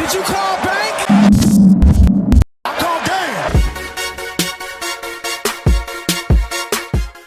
Did you call bank? I called game.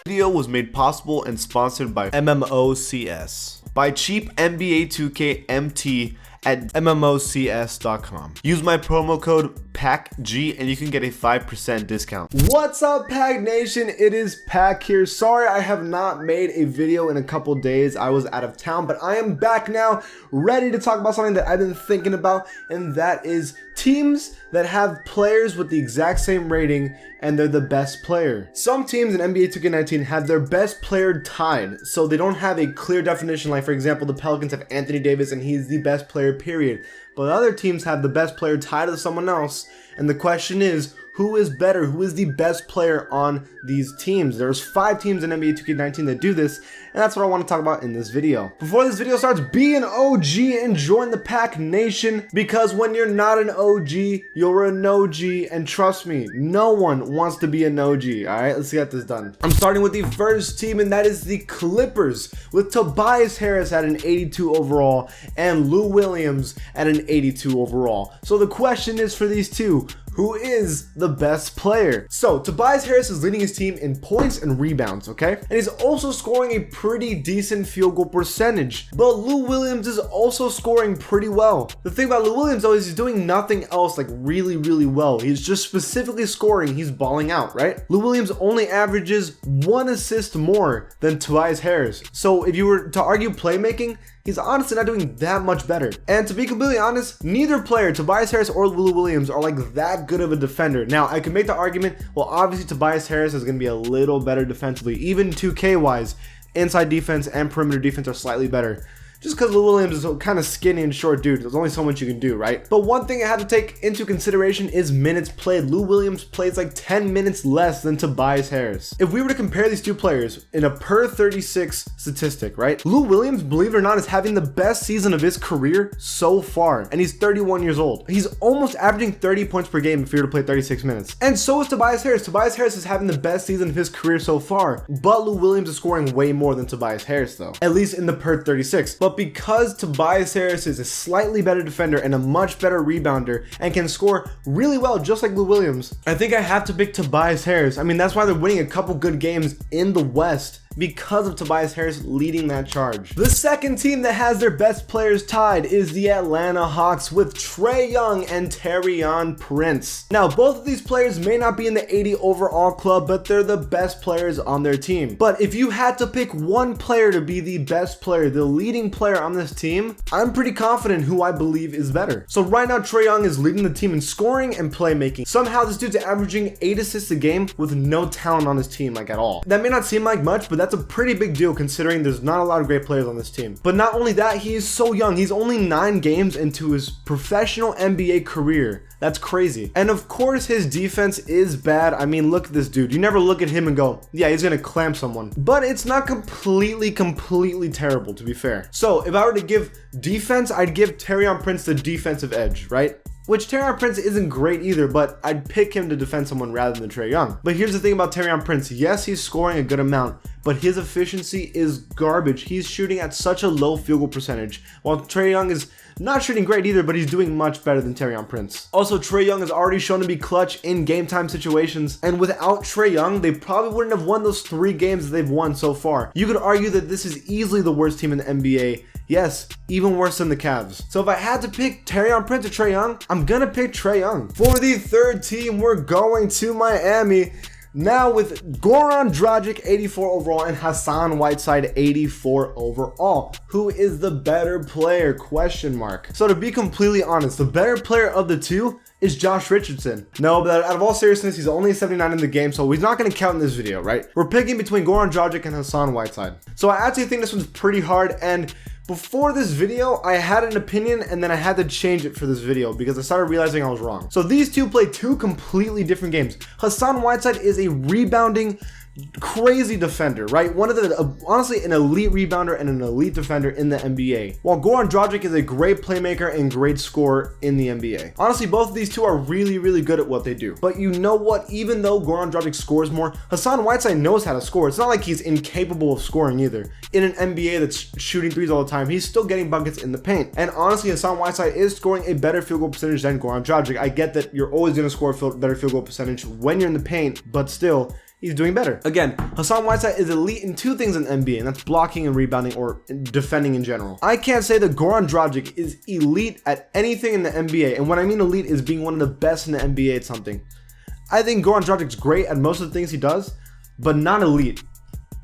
Video was made possible and sponsored by MMOCS. Buy cheap NBA 2K MT at MMOCS.com. Use my promo code PACG and you can get a 5% discount. What's up, Pack Nation? It is Pack here. Sorry I have not made a video in a couple days. I was out of town, but I am back now, ready to talk about something that I've been thinking about, and that is teams that have players with the exact same rating and they're the best player. Some teams in NBA 2K19 have their best player tied, so they don't have a clear definition. Like, for example, the Pelicans have Anthony Davis and he's the best player, period. But other teams have the best player tied to someone else, and the question is, who is better? Who is the best player on these teams? There's 5 teams in NBA 2K19 that do this, and that's what I want to talk about in this video. Before this video starts, be an OG and join the Pack Nation, because when you're not an OG, you're an OG, and trust me, no one wants to be an OG. Alright, let's get this done. I'm starting with the first team, and that is the Clippers, with Tobias Harris at an 82 overall and Lou Williams at an 82 overall. So the question is for these two, who is the best player? So Tobias Harris is leading his team in points and rebounds, okay? And he's also scoring a pretty decent field goal percentage. But Lou Williams is also scoring pretty well. The thing about Lou Williams though is he's doing nothing else like really well. He's just specifically scoring, he's balling out, right? Lou Williams only averages 1 assist more than Tobias Harris. So if you were to argue playmaking, he's honestly not doing that much better. And to be completely honest, neither player, Tobias Harris or Lou Williams, are like that good of a defender. Now, I could make the argument, well, obviously Tobias Harris is going to be a little better defensively. Even 2K wise, inside defense and perimeter defense are slightly better. Just because Lou Williams is kind of skinny and short dude, there's only so much you can do, right? But one thing I have to take into consideration is minutes played. Lou Williams plays like 10 minutes less than Tobias Harris. If we were to compare these two players in a per 36 statistic, right? Lou Williams, believe it or not, is having the best season of his career so far, and he's 31 years old. He's almost averaging 30 points per game if he were to play 36 minutes. And so is Tobias Harris. Tobias Harris is having the best season of his career so far, but Lou Williams is scoring way more than Tobias Harris though, at least in the per 36. But because Tobias Harris is a slightly better defender and a much better rebounder and can score really well just like Lou Williams, I think I have to pick Tobias Harris. I mean, that's why they're winning a couple good games in the West, because of Tobias Harris leading that charge. The second team that has their best players tied is the Atlanta Hawks with Trae Young and Taurean Prince. Now, both of these players may not be in the 80 overall club, but they're the best players on their team. But if you had to pick one player to be the best player, the leading player on this team, I'm pretty confident who I believe is better. So right now, Trae Young is leading the team in scoring and playmaking. Somehow this dude's averaging 8 assists a game with no talent on his team, like at all. That may not seem like much, but that's a pretty big deal considering there's not a lot of great players on this team. But not only that, he is so young. He's only 9 games into his professional NBA career. That's crazy. And of course his defense is bad. I mean, look at this dude. You never look at him and go, yeah, he's gonna clamp someone. But it's not completely terrible, to be fair. So if I were to give defense, I'd give Taurean Prince the defensive edge, right? Which Taurean Prince isn't great either, but I'd pick him to defend someone rather than Trae Young. But here's the thing about Taurean Prince. Yes, he's scoring a good amount, but his efficiency is garbage. He's shooting at such a low field goal percentage, while Trae Young is not shooting great either, but he's doing much better than Taurean Prince. Also, Trae Young has already shown to be clutch in game time situations, and without Trae Young, they probably wouldn't have won those 3 games that they've won so far. You could argue that this is easily the worst team in the NBA. Yes, even worse than the Cavs. So if I had to pick Taurean Prince or Trae Young, I'm gonna pick Trae Young. For the third team, we're going to Miami. Now with Goran Dragic 84 overall and Hassan Whiteside 84 overall. Who is the better player? Question mark. So to be completely honest, the better player of the two is Josh Richardson. No, but out of all seriousness, he's only a 79 in the game, so he's not going to count in this video, right? We're picking between Goran Dragic and Hassan Whiteside. So I actually think this one's pretty hard, and before this video, I had an opinion and then I had to change it for this video because I started realizing I was wrong. So these two play 2 completely different games. Hassan Whiteside is a rebounding crazy defender, right? One of the, honestly, an elite rebounder and an elite defender in the NBA. While Goran Dragic is a great playmaker and great scorer in the NBA. Honestly, both of these two are really, really good at what they do. But you know what? Even though Goran Dragic scores more, Hassan Whiteside knows how to score. It's not like he's incapable of scoring either. In an NBA that's shooting threes all the time, he's still getting buckets in the paint. And honestly, Hassan Whiteside is scoring a better field goal percentage than Goran Dragic. I get that you're always going to score a better field goal percentage when you're in the paint, but still, he's doing better. Again, Hassan Whiteside is elite in two things in the NBA, and that's blocking and rebounding, or defending in general. I can't say that Goran Dragic is elite at anything in the NBA, and what I mean elite is being one of the best in the NBA at something. I think Goran Dragic's great at most of the things he does, but not elite.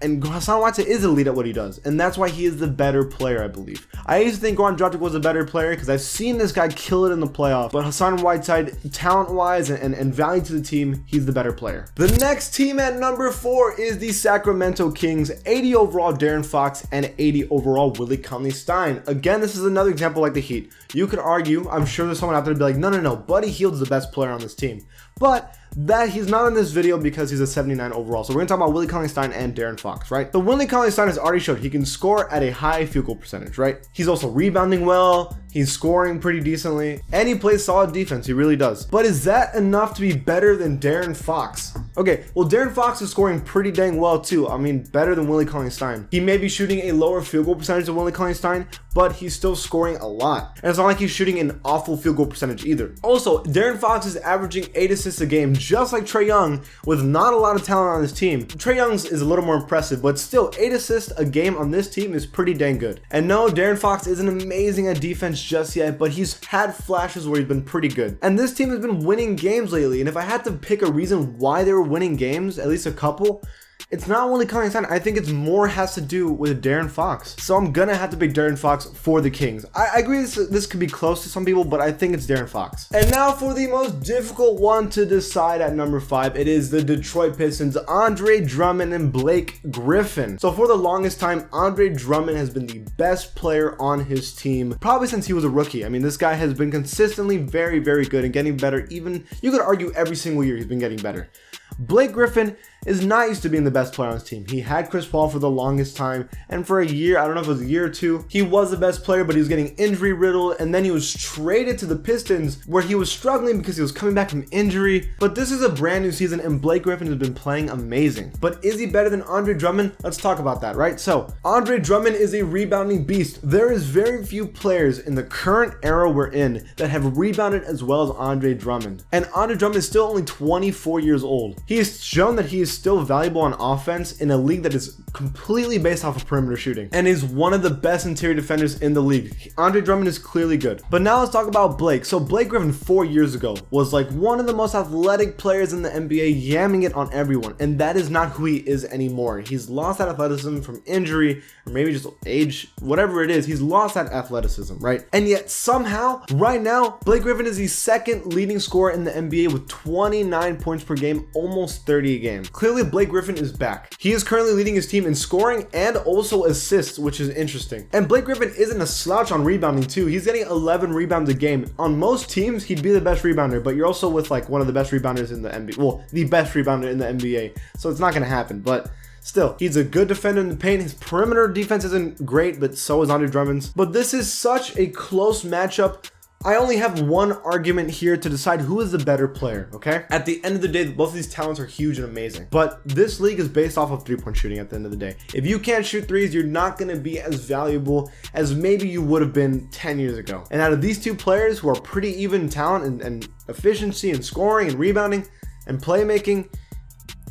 And Hassan Whiteside is elite at what he does, and that's why he is the better player, I believe. I used to think Goran Dragic was a better player because I've seen this guy kill it in the playoffs, but Hassan Whiteside, talent-wise and value to the team, he's the better player. The next team at number 4 is the Sacramento Kings, 80 overall De'Aaron Fox and 80 overall Willie Cauley-Stein. Again, this is another example like the Heat. You could argue, I'm sure there's someone out there to be like, no, Buddy Hield's the best player on this team. But that he's not in this video because he's a 79 overall. So we're gonna talk about Willie Cauley-Stein and De'Aaron Fox, right? So Willie Cauley-Stein has already showed he can score at a high field goal percentage, right? He's also rebounding well, he's scoring pretty decently, and he plays solid defense, he really does. But is that enough to be better than De'Aaron Fox? Okay, well, De'Aaron Fox is scoring pretty dang well too. I mean, better than Willie Cauley-Stein. He may be shooting a lower field goal percentage than Willie Cauley-Stein, but he's still scoring a lot. And it's not like he's shooting an awful field goal percentage either. Also, De'Aaron Fox is averaging 8 assists a game, just like Trae Young, with not a lot of talent on his team. Trae Young's is a little more impressive, but still, 8 assists a game on this team is pretty dang good. And no, De'Aaron Fox isn't amazing at defense just yet, but he's had flashes where he's been pretty good. And this team has been winning games lately, and if I had to pick a reason why they were winning games, at least a couple, it's not Willie Cauley-Stein. I think it's more has to do with De'Aaron Fox. So I'm gonna have to pick De'Aaron Fox for the Kings. I agree this could be close to some people, but I think it's De'Aaron Fox. And now for the most difficult one to decide at number 5, it is the Detroit Pistons, Andre Drummond and Blake Griffin. So for the longest time, Andre Drummond has been the best player on his team, probably since he was a rookie. I mean, this guy has been consistently very, very good and getting better. Even, you could argue every single year he's been getting better. Blake Griffin is not used to being the best player on his team. He had Chris Paul for the longest time, and for a year, I don't know if it was a year or two, he was the best player, but he was getting injury riddled, and then he was traded to the Pistons, where he was struggling because he was coming back from injury. But this is a brand new season, and Blake Griffin has been playing amazing. But is he better than Andre Drummond? Let's talk about that, right? So, Andre Drummond is a rebounding beast. There is very few players in the current era we're in that have rebounded as well as Andre Drummond. And Andre Drummond is still only 24 years old. He has shown that he is still valuable on offense in a league that is completely based off of perimeter shooting and is one of the best interior defenders in the league. Andre Drummond is clearly good. But now let's talk about Blake. So Blake Griffin 4 years ago was like one of the most athletic players in the NBA, yamming it on everyone, and that is not who he is anymore. He's lost that athleticism from injury, or maybe just age, whatever it is. He's lost that athleticism, right? And yet somehow, right now, Blake Griffin is the second leading scorer in the NBA with 29 points per game, almost 30 a game. Clearly, Blake Griffin is back. He is currently leading his team in scoring and also assists, which is interesting. And Blake Griffin isn't a slouch on rebounding too. He's getting 11 rebounds a game. On most teams, he'd be the best rebounder, but you're also with like one of the best rebounders in the NBA. Well, the best rebounder in the NBA. So it's not going to happen, but still, he's a good defender in the paint. His perimeter defense isn't great, but so is Andre Drummond's. But this is such a close matchup. I only have one argument here to decide who is the better player, okay? At the end of the day, both of these talents are huge and amazing. But this league is based off of three-point shooting at the end of the day. If you can't shoot threes, you're not going to be as valuable as maybe you would have been 10 years ago. And out of these two players who are pretty even in talent and efficiency and scoring and rebounding and playmaking,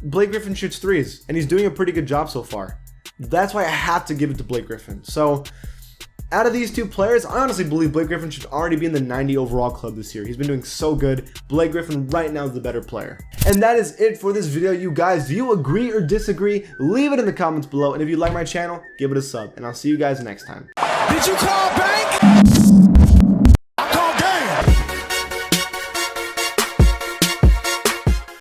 Blake Griffin shoots threes, and he's doing a pretty good job so far. That's why I have to give it to Blake Griffin. So, out of these two players, I honestly believe Blake Griffin should already be in the 90 overall club this year. He's been doing so good. Blake Griffin right now is the better player. And that is it for this video, you guys. Do you agree or disagree? Leave it in the comments below. And if you like my channel, give it a sub. And I'll see you guys next time. Did you call bank?